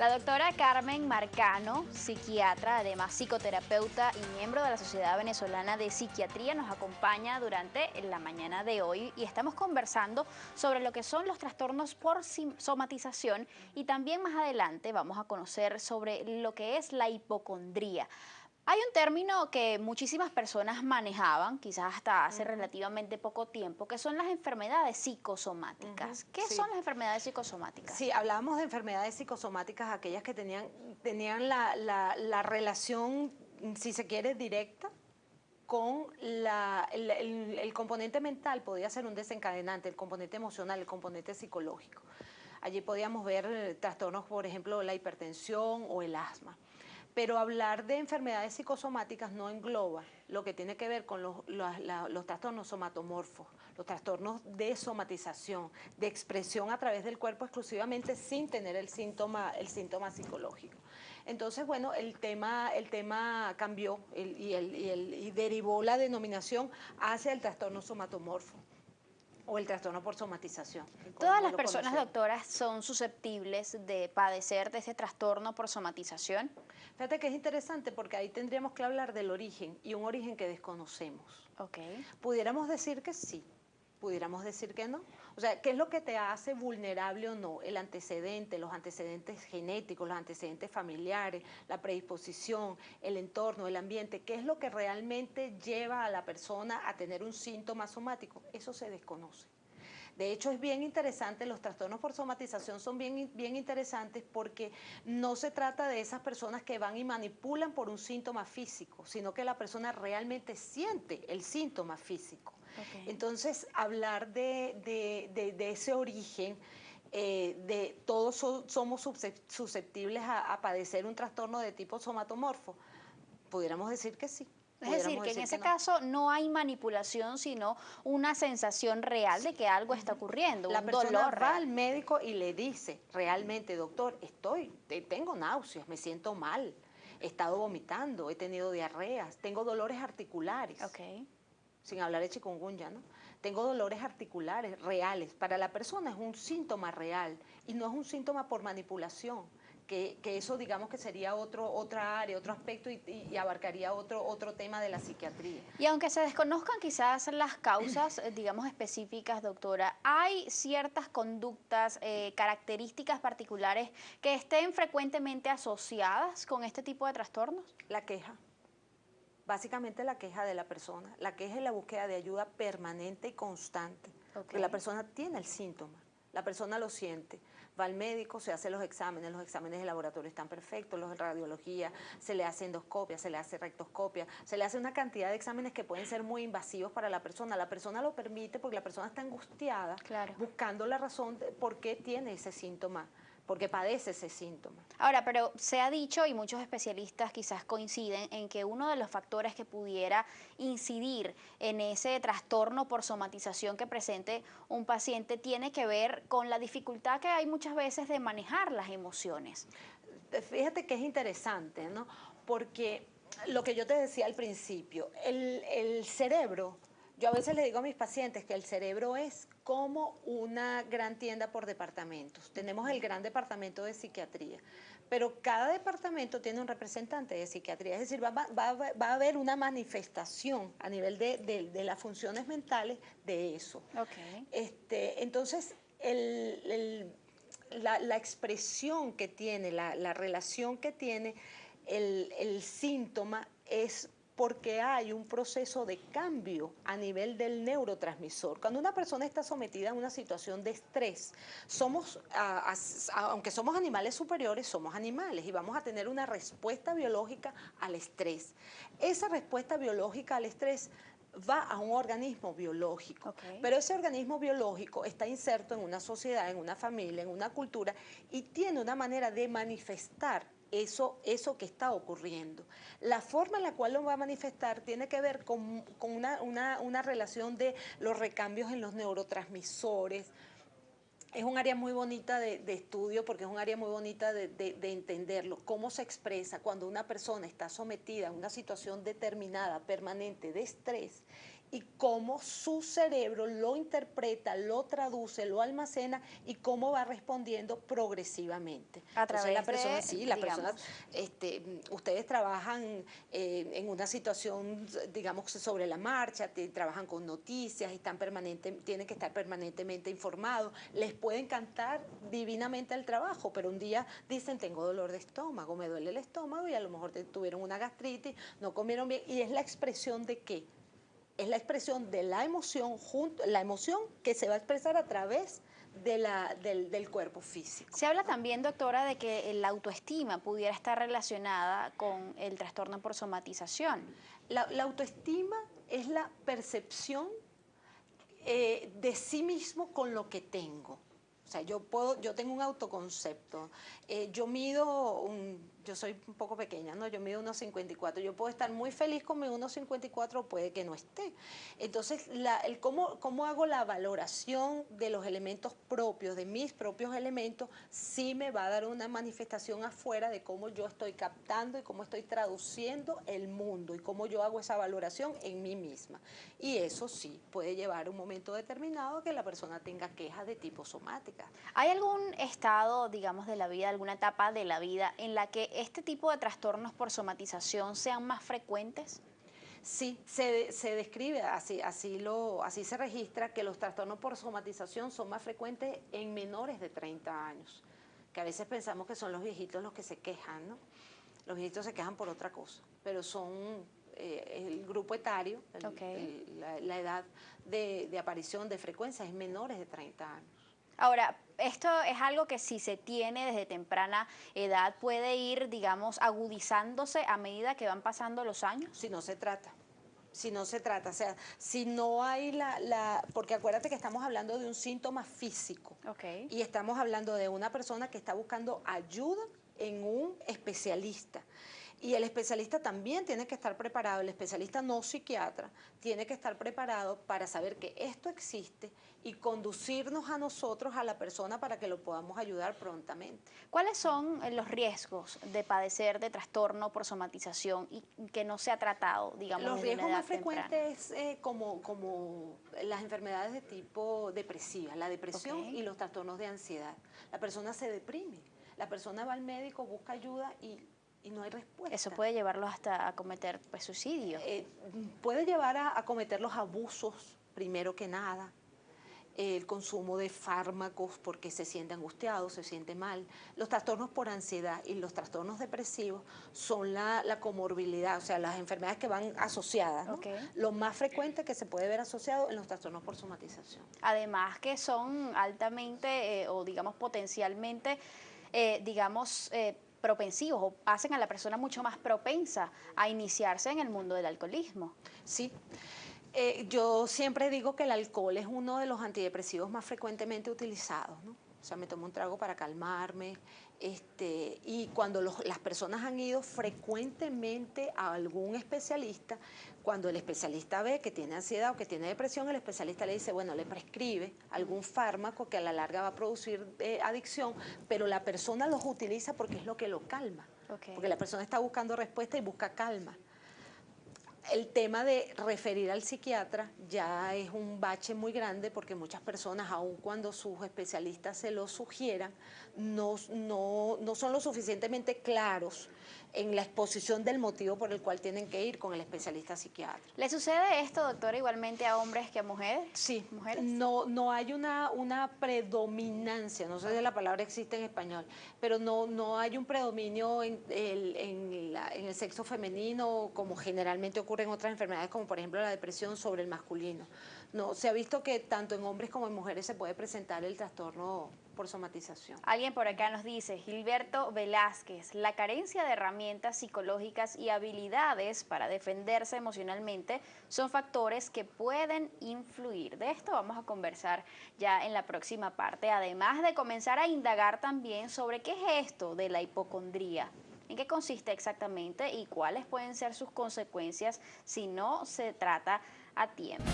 La doctora Carmen Marcano, psiquiatra, además psicoterapeuta y miembro de la Sociedad Venezolana de Psiquiatría, nos acompaña durante la mañana de hoy y estamos conversando sobre lo que son los trastornos por somatización y también más adelante vamos a conocer sobre lo que es la hipocondría. Hay un término que muchísimas personas manejaban, quizás hasta hace relativamente poco tiempo, que son las enfermedades psicosomáticas. ¿Qué Sí. son las enfermedades psicosomáticas? Sí, hablábamos de enfermedades psicosomáticas, aquellas que tenían la relación, si se quiere, directa con el componente mental, podía ser un desencadenante, el componente emocional, el componente psicológico. Allí podíamos ver trastornos, por ejemplo, la hipertensión o el asma. Pero hablar de enfermedades psicosomáticas no engloba lo que tiene que ver con los trastornos somatomorfos, los trastornos de somatización, de expresión a través del cuerpo exclusivamente sin tener el síntoma psicológico. Entonces, bueno, el tema cambió y derivó la denominación hacia el trastorno somatomorfo o el trastorno por somatización. ¿Todas las personas, doctoras, son susceptibles de padecer de ese trastorno por somatización? Fíjate que es interesante porque ahí tendríamos que hablar del origen y un origen que desconocemos. Ok. Pudiéramos decir que sí, pudiéramos decir que no. O sea, ¿qué es lo que te hace vulnerable o no? El antecedente, los antecedentes genéticos, los antecedentes familiares, la predisposición, el entorno, el ambiente. ¿Qué es lo que realmente lleva a la persona a tener un síntoma somático? Eso se desconoce. De hecho, es bien interesante, los trastornos por somatización son bien interesantes porque no se trata de esas personas que van y manipulan por un síntoma físico, sino que la persona realmente siente el síntoma físico. Okay. Entonces, hablar de ese origen, todos somos susceptibles a padecer un trastorno de tipo somatomorfo, pudiéramos decir que sí. Es decir, que en ese caso no hay manipulación, sino una sensación real de que algo está ocurriendo, un dolor real. La persona va al médico y le dice, realmente, doctor, tengo náuseas, me siento mal, he estado vomitando, he tenido diarreas, tengo dolores articulares. Okay. Sin hablar de chikungunya, ¿no? Tengo dolores articulares reales. Para la persona es un síntoma real y no es un síntoma por manipulación. Que eso digamos que sería otra área, otro aspecto y abarcaría otro tema de la psiquiatría. Y aunque se desconozcan quizás las causas, digamos, específicas, doctora, ¿hay ciertas conductas, características particulares que estén frecuentemente asociadas con este tipo de trastornos? La queja. Básicamente la queja de la persona. La queja y la búsqueda de ayuda permanente y constante. Okay. Porque la persona tiene el síntoma. La persona lo siente, va al médico, se hace los exámenes de laboratorio están perfectos, los de radiología, se le hace endoscopia, se le hace rectoscopia, se le hace una cantidad de exámenes que pueden ser muy invasivos para la persona lo permite porque la persona está angustiada, claro, buscando la razón de por qué tiene ese síntoma, porque padece ese síntoma. Ahora, pero se ha dicho, y muchos especialistas quizás coinciden, en que uno de los factores que pudiera incidir en ese trastorno por somatización que presente un paciente tiene que ver con la dificultad que hay muchas veces de manejar las emociones. Fíjate que es interesante, ¿no? Porque lo que yo te decía al principio, el cerebro, yo a veces le digo a mis pacientes que el cerebro es como una gran tienda por departamentos. Tenemos el gran departamento de psiquiatría, pero cada departamento tiene un representante de psiquiatría, es decir, va a haber una manifestación a nivel de las funciones mentales de eso. Okay. Entonces, la expresión que tiene, la relación que tiene el síntoma es porque hay un proceso de cambio a nivel del neurotransmisor. Cuando una persona está sometida a una situación de estrés, aunque somos animales superiores, somos animales y vamos a tener una respuesta biológica al estrés. Esa respuesta biológica al estrés va a un organismo biológico, okay, pero ese organismo biológico está inserto en una sociedad, en una familia, en una cultura y tiene una manera de manifestar eso que está ocurriendo. La forma en la cual lo va a manifestar tiene que ver con una relación de los recambios en los neurotransmisores. Es un área muy bonita de estudio porque es un área muy bonita de entenderlo, cómo se expresa cuando una persona está sometida a una situación determinada, permanente, de estrés y cómo su cerebro lo interpreta, lo traduce, lo almacena y cómo va respondiendo progresivamente. A través Entonces la persona, de, sí, las personas, digamos, ustedes trabajan en una situación, digamos, sobre la marcha, trabajan con noticias, tienen que estar permanentemente informados, les puede encantar divinamente el trabajo, pero un día dicen, tengo dolor de estómago, me duele el estómago y a lo mejor tuvieron una gastritis, no comieron bien, y es la expresión de ¿qué? Es la expresión de la emoción, la emoción que se va a expresar a través del cuerpo físico. Se habla también, doctora, de que la autoestima pudiera estar relacionada con el trastorno por somatización. La autoestima es la percepción de sí mismo con lo que tengo. O sea, yo tengo un autoconcepto. Yo soy un poco pequeña, ¿no? Yo mido 1,54. Yo puedo estar muy feliz con mi 1,54 o puede que no esté. Entonces, cómo hago la valoración de los elementos propios, de mis propios elementos, sí me va a dar una manifestación afuera de cómo yo estoy captando y cómo estoy traduciendo el mundo y cómo yo hago esa valoración en mí misma. Y eso sí puede llevar a un momento determinado a que la persona tenga quejas de tipo somática. ¿Hay algún estado, digamos, de la vida, alguna etapa de la vida en la que este tipo de trastornos por somatización sean más frecuentes? Sí, se describe, así se registra que los trastornos por somatización son más frecuentes en menores de 30 años, que a veces pensamos que son los viejitos los que se quejan, ¿no? Los viejitos se quejan por otra cosa, pero son el grupo etario, la edad de aparición, de frecuencia, es menores de 30 años. Ahora, esto es algo que si se tiene desde temprana edad puede ir, digamos, agudizándose a medida que van pasando los años. Si no se trata. Si no se trata, o sea, si no hay porque acuérdate que estamos hablando de un síntoma físico y estamos hablando de una persona que está buscando ayuda en un especialista. Y el especialista también tiene que estar preparado, el especialista no psiquiatra, tiene que estar preparado para saber que esto existe y conducirnos a nosotros, a la persona, para que lo podamos ayudar prontamente. ¿Cuáles son los riesgos de padecer de trastorno por somatización y que no se ha tratado, digamos, los desde una riesgos edad más temprana? frecuentes es como las enfermedades de tipo depresiva, la depresión y los trastornos de ansiedad. La persona se deprime, la persona va al médico, busca ayuda y no hay respuesta. Eso puede llevarlos hasta a cometer pues, suicidio. Puede llevar a cometer los abusos, primero que nada, el consumo de fármacos porque se siente angustiado, se siente mal. Los trastornos por ansiedad y los trastornos depresivos son la comorbilidad, o sea, las enfermedades que van asociadas, ¿no? Lo más frecuente que se puede ver asociado en los trastornos por somatización. Además que son altamente o digamos potencialmente, propensivos o hacen a la persona mucho más propensa a iniciarse en el mundo del alcoholismo. Sí. Yo siempre digo que el alcohol es uno de los antidepresivos más frecuentemente utilizados, ¿no? O sea, me tomo un trago para calmarme, y cuando las personas han ido frecuentemente a algún especialista, cuando el especialista ve que tiene ansiedad o que tiene depresión, el especialista le dice, bueno, le prescribe algún fármaco que a la larga va a producir adicción, pero la persona los utiliza porque es lo que lo calma, porque la persona está buscando respuesta y busca calma. El tema de referir al psiquiatra ya es un bache muy grande porque muchas personas, aun cuando sus especialistas se lo sugieran, no son lo suficientemente claros en la exposición del motivo por el cual tienen que ir con el especialista psiquiatra. ¿Le sucede esto, doctora, igualmente a hombres que a mujeres? Sí, ¿Mujeres? no hay una predominancia, no sé si la palabra existe en español, pero no hay un predominio en el sexo femenino como generalmente ocurre en otras enfermedades como por ejemplo la depresión sobre el masculino. No, se ha visto que tanto en hombres como en mujeres se puede presentar el trastorno por somatización. Alguien por acá nos dice, Gilberto Velázquez, la carencia de herramientas psicológicas y habilidades para defenderse emocionalmente son factores que pueden influir. De esto vamos a conversar ya en la próxima parte, además de comenzar a indagar también sobre qué es esto de la hipocondría. ¿En qué consiste exactamente y cuáles pueden ser sus consecuencias si no se trata a tiempo?